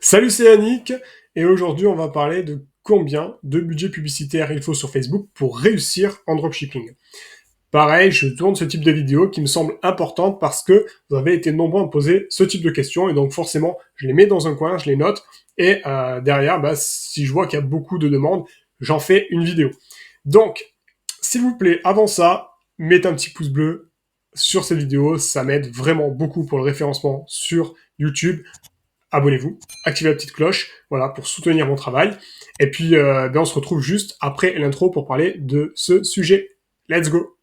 Salut, c'est Yannick, et aujourd'hui on va parler de combien de budget publicitaire il faut sur Facebook pour réussir en dropshipping. Pareil, je tourne ce type de vidéo qui me semble importante parce que vous avez été nombreux à me poser ce type de questions, et donc forcément je les mets dans un coin, je les note, et derrière, si je vois qu'il y a beaucoup de demandes, j'en fais une vidéo. Donc, s'il vous plaît, avant ça, mettez un petit pouce bleu sur cette vidéo, ça m'aide vraiment beaucoup pour le référencement sur YouTube. Abonnez-vous, activez la petite cloche, voilà, pour soutenir mon travail. Et puis, on se retrouve juste après l'intro pour parler de ce sujet. Let's go!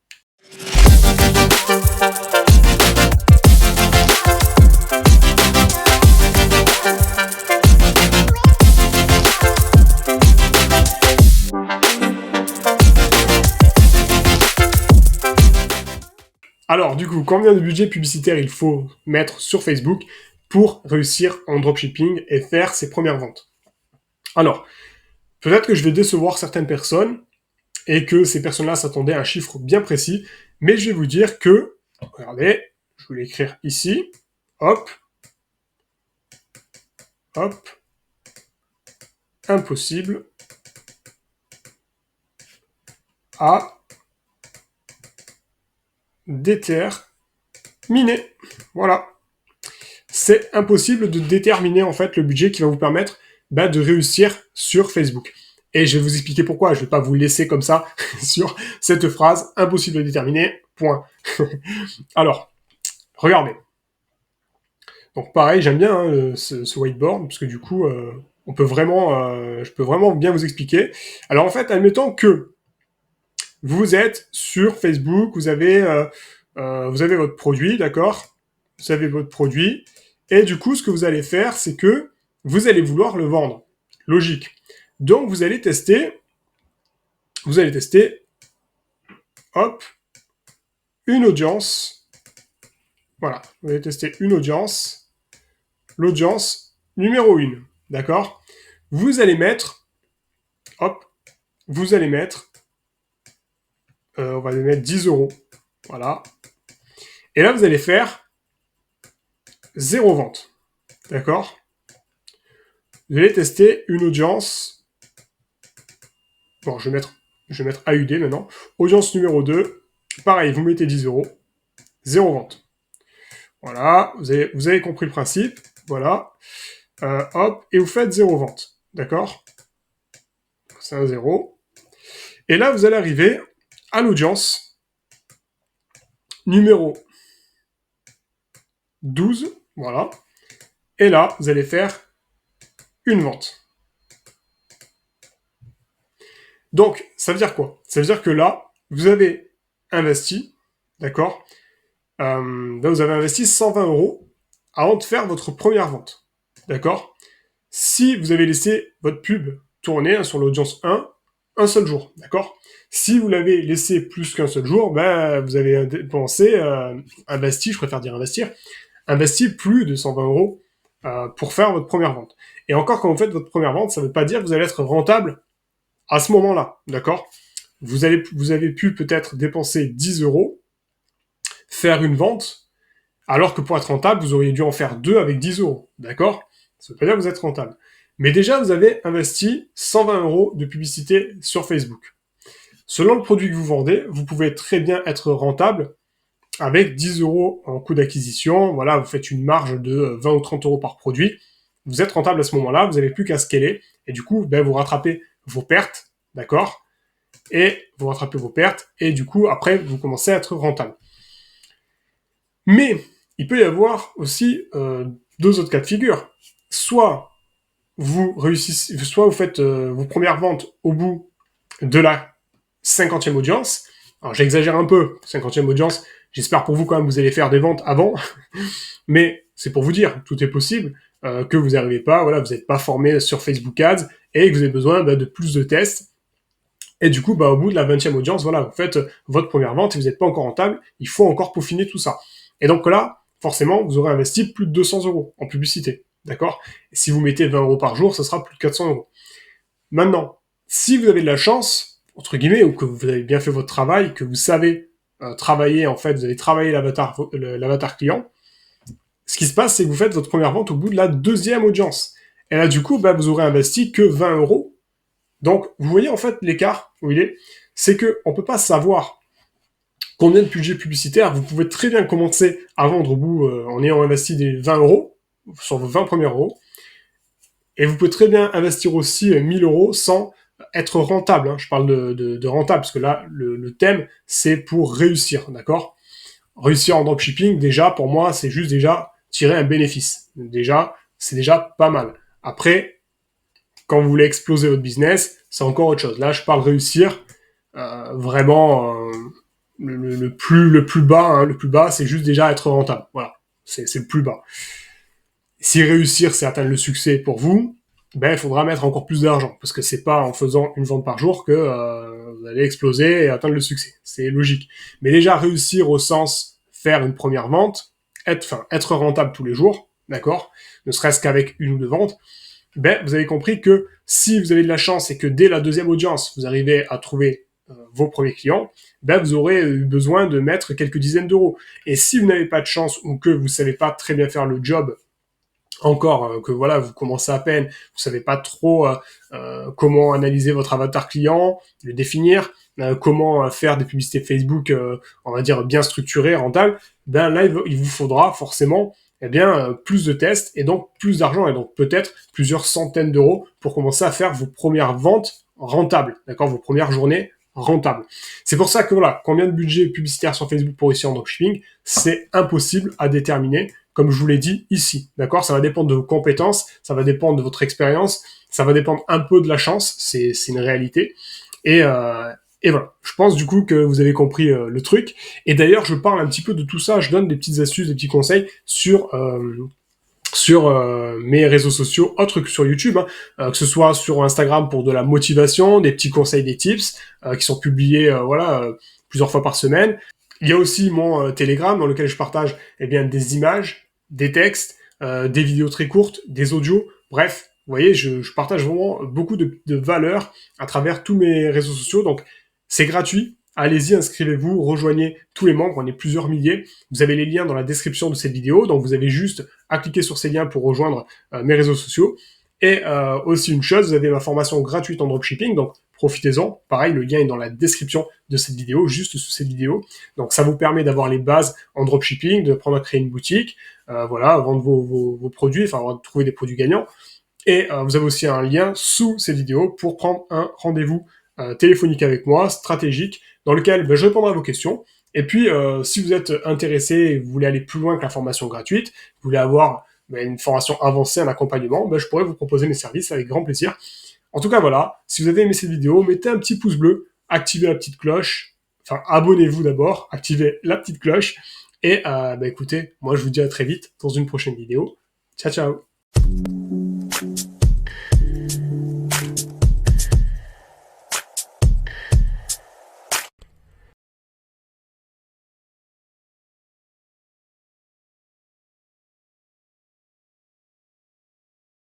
Alors, du coup, combien de budget publicitaire il faut mettre sur Facebook pour réussir en dropshipping et faire ses premières ventes? Alors, peut-être que je vais décevoir certaines personnes et que ces personnes-là s'attendaient à un chiffre bien précis, mais je vais vous dire que, regardez, je vais l'écrire ici, hop, hop, impossible à déterminer. Voilà. C'est impossible de déterminer en fait le budget qui va vous permettre de réussir sur Facebook. Et je vais vous expliquer pourquoi. Je ne vais pas vous laisser comme ça sur cette phrase impossible à déterminer. Point. Alors, regardez. Donc pareil, j'aime bien ce whiteboard parce que du coup, je peux vraiment bien vous expliquer. Alors en fait, admettons que vous êtes sur Facebook, vous avez votre produit, d'accord? Vous avez votre produit, et du coup, ce que vous allez faire, c'est que vous allez vouloir le vendre. Logique. Donc, vous allez tester, hop, une audience. Voilà, vous allez tester une audience, l'audience numéro 1, d'accord? Vous allez mettre, hop, vous allez mettre, on va mettre 10 euros, voilà. Et là, vous allez faire 0 vente. D'accord? Vous allez tester une audience. Bon, je vais mettre AUD maintenant. Audience numéro 2. Pareil, vous mettez 10 euros. 0 vente. Voilà, vous avez compris le principe. Voilà. Hop, et vous faites 0 vente. D'accord? C'est un 0. Et là, vous allez arriver à l'audience numéro 12. Voilà. Et là, vous allez faire une vente. Donc, ça veut dire quoi? Ça veut dire que là, vous avez investi, d'accord? Là, vous avez investi 120 euros avant de faire votre première vente, d'accord? Si vous avez laissé votre pub tourner sur l'audience un seul jour, d'accord? Si vous l'avez laissé plus qu'un seul jour, vous avez dépensé, investi, je préfère dire investir, investi plus de 120 euros pour faire votre première vente. Et encore, quand vous faites votre première vente, ça ne veut pas dire que vous allez être rentable à ce moment-là, d'accord? Vous avez pu peut-être dépenser 10 euros, faire une vente, alors que pour être rentable, vous auriez dû en faire 2 avec 10 euros, d'accord? Ça ne veut pas dire que vous êtes rentable. Mais déjà, vous avez investi 120 euros de publicité sur Facebook. Selon le produit que vous vendez, vous pouvez très bien être rentable avec 10 euros en coût d'acquisition. Voilà, vous faites une marge de 20 ou 30 euros par produit. Vous êtes rentable à ce moment-là, vous n'avez plus qu'à scaler. Et du coup, vous rattrapez vos pertes, d'accord? Et vous rattrapez vos pertes. Et du coup, après, vous commencez à être rentable. Mais il peut y avoir aussi deux autres cas de figure. Soit vous réussissez, soit vous faites vos premières ventes au bout de la 50e audience. Alors j'exagère un peu, 50e audience, j'espère pour vous quand même que vous allez faire des ventes avant, mais c'est pour vous dire, tout est possible, que vous n'arrivez pas, voilà, vous n'êtes pas formé sur Facebook Ads et que vous avez besoin de plus de tests. Et du coup, au bout de la 20e audience, voilà, vous faites votre première vente et vous n'êtes pas encore rentable, il faut encore peaufiner tout ça. Et donc là, forcément, vous aurez investi plus de 200 euros en publicité, d'accord? Et si vous mettez 20 euros par jour, ça sera plus de 400 euros. Maintenant, si vous avez de la chance, entre guillemets, ou que vous avez bien fait votre travail, que vous savez travailler, en fait, vous avez travaillé l'avatar client, ce qui se passe, c'est que vous faites votre première vente au bout de la 2e audience. Et là, du coup, bah, vous aurez investi que 20 euros. Donc, vous voyez en fait l'écart où il est, c'est que on peut pas savoir combien de budget publicitaire. Vous pouvez très bien commencer à vendre au bout en ayant investi des 20 euros sur vos 20 premiers euros. Et vous pouvez très bien investir aussi 1000 euros sans être rentable. Hein. Je parle de rentable, parce que là, le thème, c'est pour réussir, d'accord? Réussir en dropshipping, déjà, pour moi, c'est juste déjà tirer un bénéfice. Déjà, c'est déjà pas mal. Après, quand vous voulez exploser votre business, c'est encore autre chose. Là, je parle réussir, vraiment, le plus bas, hein, le plus bas, c'est juste déjà être rentable. Voilà, c'est le plus bas. Si réussir, c'est atteindre le succès pour vous, ben il faudra mettre encore plus d'argent, parce que c'est pas en faisant une vente par jour que vous allez exploser et atteindre le succès. C'est logique. Mais déjà réussir au sens faire une première vente, être rentable tous les jours, d'accord, ne serait-ce qu'avec une ou deux ventes, ben vous avez compris que si vous avez de la chance et que dès la deuxième audience vous arrivez à trouver vos premiers clients, ben vous aurez eu besoin de mettre quelques dizaines d'euros. Et si vous n'avez pas de chance ou que vous savez pas très bien faire le job encore que voilà, vous commencez à peine, vous savez pas trop comment analyser votre avatar client, le définir, comment faire des publicités Facebook, on va dire bien structurées, rentables, ben là il vous faudra forcément plus de tests et donc plus d'argent et donc peut-être plusieurs centaines d'euros pour commencer à faire vos premières ventes rentables, d'accord, vos premières journées rentables. C'est pour ça que voilà, combien de budget publicitaire sur Facebook pour réussir en dropshipping, c'est impossible à déterminer comme je vous l'ai dit ici, d'accord? Ça va dépendre de vos compétences, ça va dépendre de votre expérience, ça va dépendre un peu de la chance, c'est une réalité. Et voilà, je pense du coup que vous avez compris le truc. Et d'ailleurs, je parle un petit peu de tout ça, je donne des petites astuces, des petits conseils sur mes réseaux sociaux, autres que sur YouTube, hein, que ce soit sur Instagram pour de la motivation, des petits conseils, des tips, qui sont publiés plusieurs fois par semaine. Il y a aussi mon Telegram dans lequel je partage des images, des textes, des vidéos très courtes, des audios. Bref, vous voyez, je partage vraiment beaucoup de valeurs à travers tous mes réseaux sociaux. Donc, c'est gratuit. Allez-y, inscrivez-vous, rejoignez tous les membres, on est plusieurs milliers. Vous avez les liens dans la description de cette vidéo, donc vous avez juste à cliquer sur ces liens pour rejoindre mes réseaux sociaux. Et aussi une chose, vous avez ma formation gratuite en dropshipping, donc profitez-en. Pareil, le lien est dans la description de cette vidéo, juste sous cette vidéo. Donc ça vous permet d'avoir les bases en dropshipping, de prendre à créer une boutique, voilà, vendre vos produits, enfin trouver des produits gagnants. Et vous avez aussi un lien sous cette vidéo pour prendre un rendez-vous téléphonique avec moi, stratégique, dans lequel je répondrai à vos questions. Et puis, si vous êtes intéressé et vous voulez aller plus loin que la formation gratuite, vous voulez avoir une formation avancée, un accompagnement, je pourrais vous proposer mes services avec grand plaisir. En tout cas, voilà, si vous avez aimé cette vidéo, mettez un petit pouce bleu, activez la petite cloche, enfin abonnez-vous d'abord, activez la petite cloche, et écoutez, moi je vous dis à très vite dans une prochaine vidéo. Ciao, ciao.